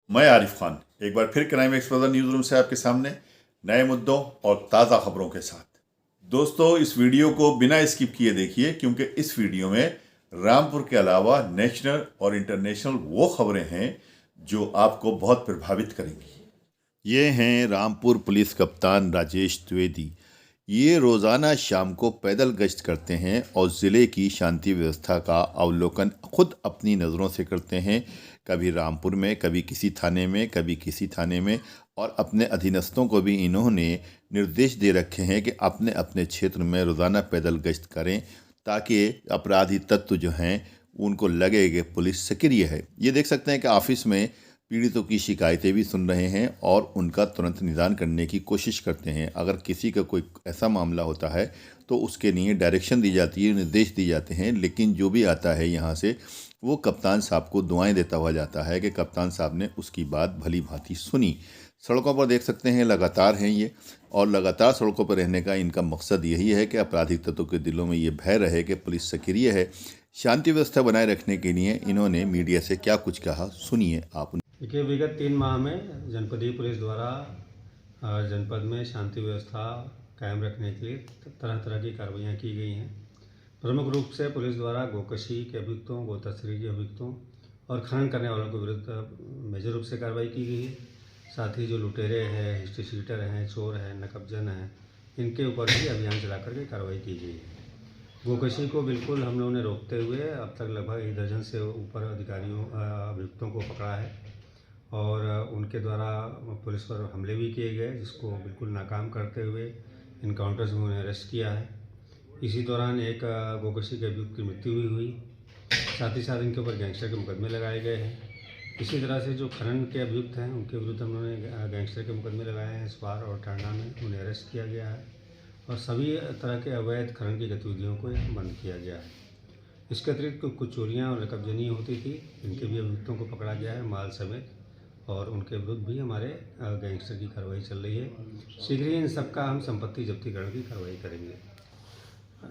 मैं आरिफ खान एक बार फिर क्राइम एक्सप्लोजर न्यूज़ रूम से आपके सामने नए मुद्दों और ताज़ा खबरों के साथ। दोस्तों, इस वीडियो को बिना स्किप किए देखिए, क्योंकि इस वीडियो में रामपुर के अलावा नेशनल और इंटरनेशनल वो खबरें हैं जो आपको बहुत प्रभावित करेंगी। ये हैं रामपुर पुलिस कप्तान राजेश द्विवेदी। ये रोज़ाना शाम को पैदल गश्त करते हैं और ज़िले की शांति व्यवस्था का अवलोकन खुद अपनी नज़रों से करते हैं। कभी रामपुर में, कभी किसी थाने में, कभी किसी थाने में, और अपने अधीनस्थों को भी इन्होंने निर्देश दे रखे हैं कि अपने अपने क्षेत्र में रोज़ाना पैदल गश्त करें, ताकि अपराधी तत्व जो हैं उनको लगे कि पुलिस सक्रिय है। ये देख सकते हैं कि ऑफिस में पीड़ितों की शिकायतें भी सुन रहे हैं और उनका तुरंत निदान करने की कोशिश करते हैं। अगर किसी का कोई ऐसा मामला होता है तो उसके लिए डायरेक्शन दी जाती है, निर्देश दिए जाते हैं, लेकिन जो भी आता है यहाँ से वो कप्तान साहब को दुआएं देता हुआ जाता है कि कप्तान साहब ने उसकी बात भली भांति सुनी। सड़कों पर देख सकते हैं लगातार हैं ये, और लगातार सड़कों पर रहने का इनका मकसद यही है कि आपराधिक तत्वों के दिलों में ये भय रहे कि पुलिस सक्रिय है। शांति व्यवस्था बनाए रखने के लिए इन्होंने मीडिया से क्या कुछ कहा, सुनिए आप। देखिए, विगत 3 माह में जनपदीय पुलिस द्वारा जनपद में शांति व्यवस्था कायम रखने के लिए तरह तरह की कार्रवाइयाँ की गई हैं। प्रमुख रूप से पुलिस द्वारा गोकशी के अभियुक्तों, गो तस्करी के अभियुक्तों और खनन करने वालों के विरुद्ध मेजर रूप से कार्रवाई की गई है। साथ ही जो लुटेरे हैं, हिस्ट्री शीटर हैं, चोर हैं, नकबजन हैं, इनके ऊपर भी अभियान चला करके कार्रवाई की गई है। गोकशी को बिल्कुल हम लोगों ने रोकते हुए अब तक लगभग 1 दर्जन से ऊपर अभियुक्तों को पकड़ा है और उनके द्वारा पुलिस पर हमले भी किए गए, जिसको बिल्कुल नाकाम करते हुए इनकाउंटर्स में उन्हें अरेस्ट किया है। इसी दौरान एक गोकशी के अभियुक्त की मृत्यु भी हुई। साथ ही साथ इनके ऊपर गैंगस्टर के मुकदमे लगाए गए हैं। इसी तरह से जो खनन के अभियुक्त हैं उनके विरुद्ध हम लोगों ने गैंगस्टर के मुकदमे लगाए हैं। स्वार और टांडा में उन्हें अरेस्ट किया गया है और सभी तरह के अवैध खनन की गतिविधियों को बंद किया गया है। इसके अतिरिक्त कुछ चोरियाँ और नकबजनी होती थी, इनके भी अभियुक्तों को पकड़ा गया है माल समेत, और उनके विरुद्ध भी हमारे गैंगस्टर की कार्रवाई चल रही है। शीघ्र ही इन सबका हम संपत्ति जब्तीकरण की कार्रवाई करेंगे।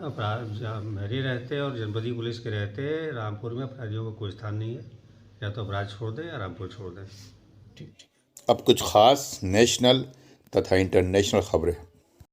अपराध मेरे रहते और जनपदीय पुलिस के रहते रामपुर में अपराधियों को कोई स्थान नहीं है। या तो अपराध छोड़ दें या रामपुर छोड़ दें। ठीक। अब कुछ खास नेशनल तथा इंटरनेशनल खबरें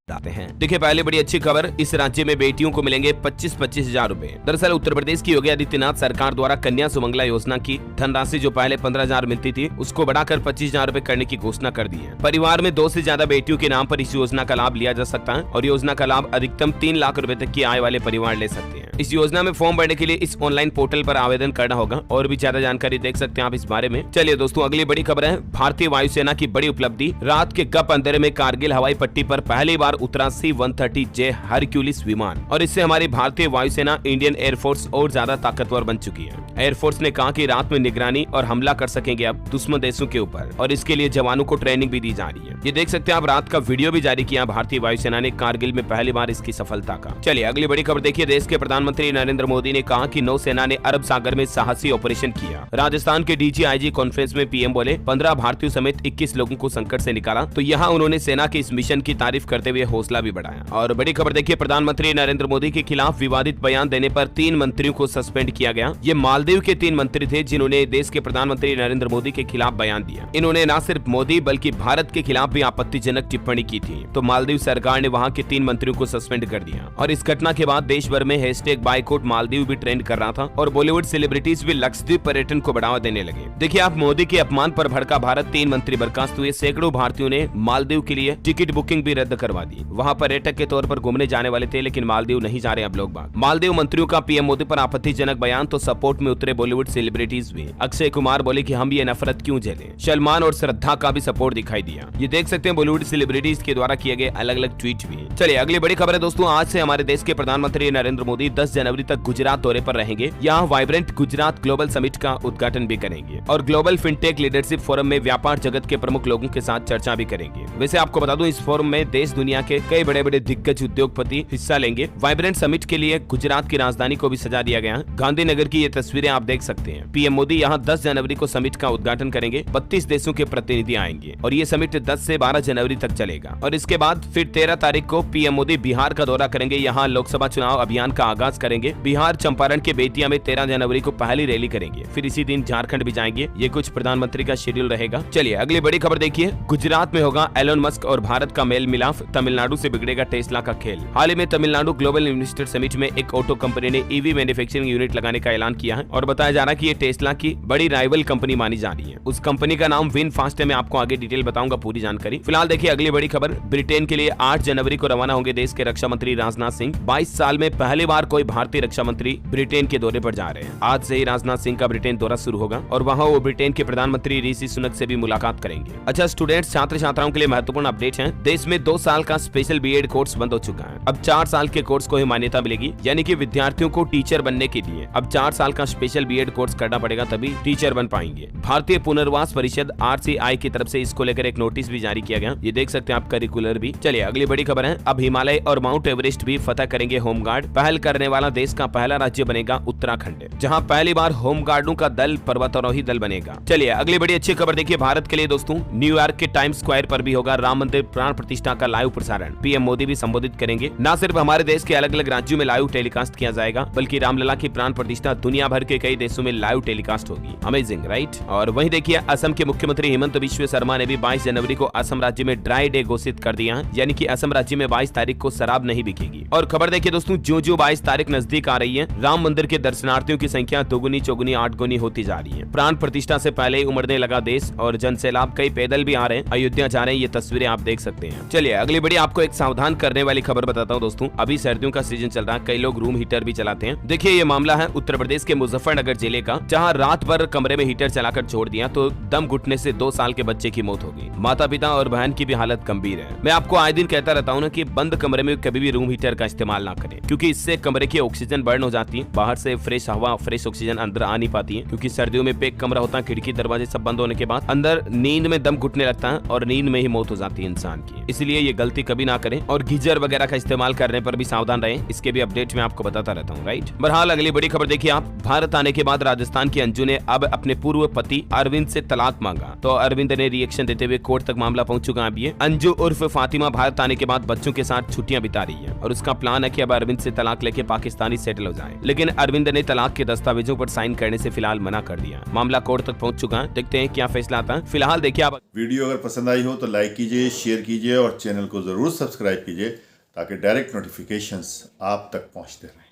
आते हैं। देखिए, पहले बड़ी अच्छी खबर, इस राज्य में बेटियों को मिलेंगे 25-25 हजार रुपए। दरअसल उत्तर प्रदेश की योगी आदित्यनाथ सरकार द्वारा कन्या सुमंगला योजना की धनराशि जो पहले 15,000 मिलती थी, उसको बढ़ाकर 25,000 रुपए करने की घोषणा कर दी है। परिवार में 2 से ज्यादा बेटियों के नाम पर इस योजना का लाभ लिया जा सकता है और योजना का लाभ अधिकतम 3 लाख रुपए तक की आय वाले परिवार ले सकते हैं। इस योजना में फॉर्म भरने के लिए इस ऑनलाइन पोर्टल पर आवेदन करना होगा। और भी ज्यादा जानकारी देख सकते हैं आप इस बारे में। चलिए दोस्तों, अगली बड़ी खबर है भारतीय वायुसेना की बड़ी उपलब्धि। रात के गप अंधेरे में कारगिल हवाई पट्टी पर पहली बार उतरा C-130J हरक्यूलिस विमान, और इससे हमारी भारतीय वायुसेना, इंडियन एयरफोर्स और ज्यादा ताकतवर बन चुकी है। एयरफोर्स ने कहा कि रात में निगरानी और हमला कर सकेंगे अब दुश्मन देशों के ऊपर, और इसके लिए जवानों को ट्रेनिंग भी दी जा रही है। ये देख सकते हैं आप, रात का वीडियो भी जारी किया भारतीय वायुसेना ने कारगिल में पहली बार इसकी सफलता का। चलिए अगली बड़ी खबर देखिए। देश के प्रधानमंत्री नरेंद्र मोदी ने कहा कि नौसेना ने अरब सागर में साहसी ऑपरेशन किया। राजस्थान के DGIG कॉन्फ्रेंस में PM बोले 15 भारतीयों समेत 21 लोगों को संकट से निकाला। तो यहाँ उन्होंने सेना के इस मिशन की तारीफ करते हुए हौसला भी बढ़ाया। और बड़ी खबर देखिए, प्रधानमंत्री नरेंद्र मोदी के खिलाफ विवादित बयान देने पर 3 मंत्रियों को सस्पेंड किया गया। ये मालदीव के 3 मंत्री थे जिन्होंने देश के प्रधानमंत्री नरेंद्र मोदी के खिलाफ बयान दिया। इन्होंने न सिर्फ मोदी बल्कि भारत के खिलाफ भी आपत्तिजनक टिप्पणी की थी। तो मालदीव सरकार ने वहाँ के 3 मंत्रियों को सस्पेंड कर दिया। और इस घटना के बाद देश भर में #बायकॉट मालदीव भी ट्रेंड कर रहा था और बॉलीवुड सेलिब्रिटीज भी लक्षद्वीप पर्यटन को बढ़ावा देने लगे। देखिए आप, मोदी के अपमान पर भड़का भारत, 3 मंत्री बर्खास्त हुए। सैकड़ों भारतीयों ने मालदीव के लिए टिकट बुकिंग भी रद्द करवा दी। वहाँ पर्यटक के तौर पर घूमने जाने वाले थे, लेकिन मालदीव नहीं जा रहे अब लोग बाग। मालदीव मंत्रियों का PM मोदी पर आपत्तिजनक बयान, तो सपोर्ट में उतरे बॉलीवुड सेलिब्रिटीज भी। अक्षय कुमार बोले कि हम ये नफरत क्यों झेलें। सलमान और श्रद्धा का भी सपोर्ट दिखाई दिया। ये देख सकते हैं बॉलीवुड सेलिब्रिटीज के द्वारा किए गए अलग अलग ट्वीट भी। चलिए अगली बड़ी खबर है दोस्तों, आज से हमारे देश के प्रधानमंत्री नरेंद्र मोदी 10 जनवरी तक गुजरात दौरे पर रहेंगे। यहाँ वाइब्रेंट गुजरात ग्लोबल समिट का उद्घाटन भी करेंगे और ग्लोबल फिनटेक लीडरशिप फोरम में व्यापार जगत के प्रमुख लोगों के साथ चर्चा भी करेंगे। वैसे आपको बता दूं, इस फोरम में देश दुनिया के कई बड़े बड़े दिग्गज उद्योगपति हिस्सा लेंगे। वाइब्रेंट समिट के लिए गुजरात की राजधानी को भी सजा दिया गया। गांधीनगर की ये तस्वीरें आप देख सकते हैं। PM मोदी यहाँ 10 जनवरी को समिट का उद्घाटन करेंगे। 32 देशों के प्रतिनिधि आएंगे और ये समिट 10 से 12 जनवरी तक चलेगा। और इसके बाद फिर 13 तारीख को PM मोदी बिहार का दौरा करेंगे। यहाँ लोकसभा चुनाव अभियान का आगाज प्रयास करेंगे। बिहार चंपारण के बेतिया में 13 जनवरी को पहली रैली करेंगे, फिर इसी दिन झारखंड भी जाएंगे। ये कुछ प्रधानमंत्री का शेड्यूल रहेगा। चलिए अगली बड़ी खबर देखिए। गुजरात में होगा एलोन मस्क और भारत का मेल मिलाप, तमिलनाडु से बिगड़ेगा टेस्ला का खेल। हाल ही में तमिलनाडु ग्लोबल इन्वेस्टर समिट में एक ऑटो कंपनी ने ईवी मैन्युफैक्चरिंग यूनिट लगाने का ऐलान किया है और बताया जा रहा है कि ये टेस्ला की बड़ी राइवल कंपनी मानी जा रही है। उस कंपनी का नाम विनफास्ट है। मैं आपको आगे डिटेल बताऊंगा पूरी जानकारी। फिलहाल देखिए अगली बड़ी खबर। ब्रिटेन के लिए 8 जनवरी को रवाना होंगे देश के रक्षा मंत्री राजनाथ सिंह। 22 साल में पहली बार कोई भारतीय रक्षा मंत्री ब्रिटेन के दौरे पर जा रहे हैं। आज से ही राजनाथ सिंह का ब्रिटेन दौरा शुरू होगा और वहां वो ब्रिटेन के प्रधानमंत्री ऋषि सुनक से भी मुलाकात करेंगे। अच्छा स्टूडेंट्स, छात्र छात्राओं के लिए महत्वपूर्ण अपडेट है। देश में 2 साल का स्पेशल बीएड कोर्स बंद हो चुका है। अब 4 साल के कोर्स को ही मान्यता मिलेगी, यानी कि विद्यार्थियों को टीचर बनने के लिए अब 4 साल का स्पेशल बीएड कोर्स करना पड़ेगा, तभी टीचर बन पाएंगे। भारतीय पुनर्वास परिषद RCI की तरफ से इसको लेकर एक नोटिस भी जारी किया गया, ये देख सकते हैं आप करिकुलर भी। चलिए अगली बड़ी खबर है। अब हिमालय और माउंट एवरेस्ट भी फतह करेंगे होमगार्ड। पहल करने वाला देश का पहला राज्य बनेगा उत्तराखंड, जहां पहली बार होमगार्डों का दल पर्वतारोही दल बनेगा। चलिए अगली बड़ी अच्छी खबर देखिए भारत के लिए दोस्तों। न्यूयॉर्क के टाइम्स स्क्वायर पर भी होगा राम मंदिर प्राण प्रतिष्ठा का लाइव प्रसारण। पीएम मोदी भी संबोधित करेंगे। न सिर्फ हमारे देश के अलग अलग राज्यों में लाइव टेलीकास्ट किया जाएगा, बल्कि रामलला की प्राण प्रतिष्ठा दुनिया भर के कई देशों में लाइव टेलीकास्ट होगी। Amazing right. और वहीं देखिए असम के मुख्यमंत्री हेमंत बिश्व शर्मा ने भी 22 जनवरी को असम राज्य में ड्राई डे घोषित कर दिया है, यानी कि असम राज्य में 22 तारीख को शराब नहीं बिकेगी। और खबर देखिए दोस्तों, जो 22 तारीख नजदीक आ रही है, राम मंदिर के दर्शनार्थियों की संख्या दोगुनी चौगुनी 8 गुनी होती जा रही है। प्राण प्रतिष्ठा से पहले ही उमड़ने लगा देश और जनसैलाब, कई पैदल भी आ रहे हैं, अयोध्या जा रहे हैं। ये तस्वीरें आप देख सकते हैं। चलिए अगली बड़ी आपको एक सावधान करने वाली खबर बताता हूँ दोस्तों। अभी सर्दियों का सीजन चल रहा है, कई लोग रूम हीटर भी चलाते हैं। देखिए ये मामला है उत्तर प्रदेश के मुजफ्फरनगर जिले का, जहां रात भर कमरे में हीटर चलाकर छोड़ दिया तो दम घुटने से 2 साल के बच्चे की मौत हो गई। माता पिता और बहन की भी हालत गंभीर है। मैं आपको आए दिन कहता रहता हूँ ना कि बंद कमरे में कभी भी रूम हीटर का इस्तेमाल ना करें, क्योंकि इससे कमरे की ऑक्सीजन बर्न हो जाती है। बाहर से फ्रेश हवा, फ्रेश ऑक्सीजन अंदर आ नहीं पाती है, क्योंकि सर्दियों में पैक कमरा होता है, खिड़की दरवाजे सब बंद होने के बाद अंदर नींद में दम घुटने लगता है और नींद में ही मौत हो जाती है इंसान की। इसलिए ये गलती कभी ना करें और गीजर वगैरह का इस्तेमाल करने पर भी सावधान रहें। इसके भी अपडेट मैं आपको बताता रहता हूँ राइट। बहरहाल अगली बड़ी खबर देखिए आप। भारत आने के बाद राजस्थान की अंजू ने अब अपने पूर्व पति अरविंद से तलाक मांगा, तो अरविंद ने रिएक्शन देते हुए कोर्ट तक मामला पहुंच चुका है। अब ये अंजू उर्फ फातिमा भारत आने के बाद बच्चों के साथ छुट्टियां बिता रही है और उसका प्लान है कि अब अरविंद से तलाक लेके पाकिस्तानी सेटल हो जाए, लेकिन अरविंद ने तलाक के दस्तावेजों पर साइन करने से फिलहाल मना कर दिया। मामला कोर्ट तक पहुंच चुका है, देखते हैं क्या फैसला आता है। फिलहाल देखिए आप। वीडियो अगर पसंद आई हो तो लाइक कीजिए, शेयर कीजिए और चैनल को जरूर सब्सक्राइब कीजिए, ताकि डायरेक्ट नोटिफिकेशंस आप तक पहुंचते रहें।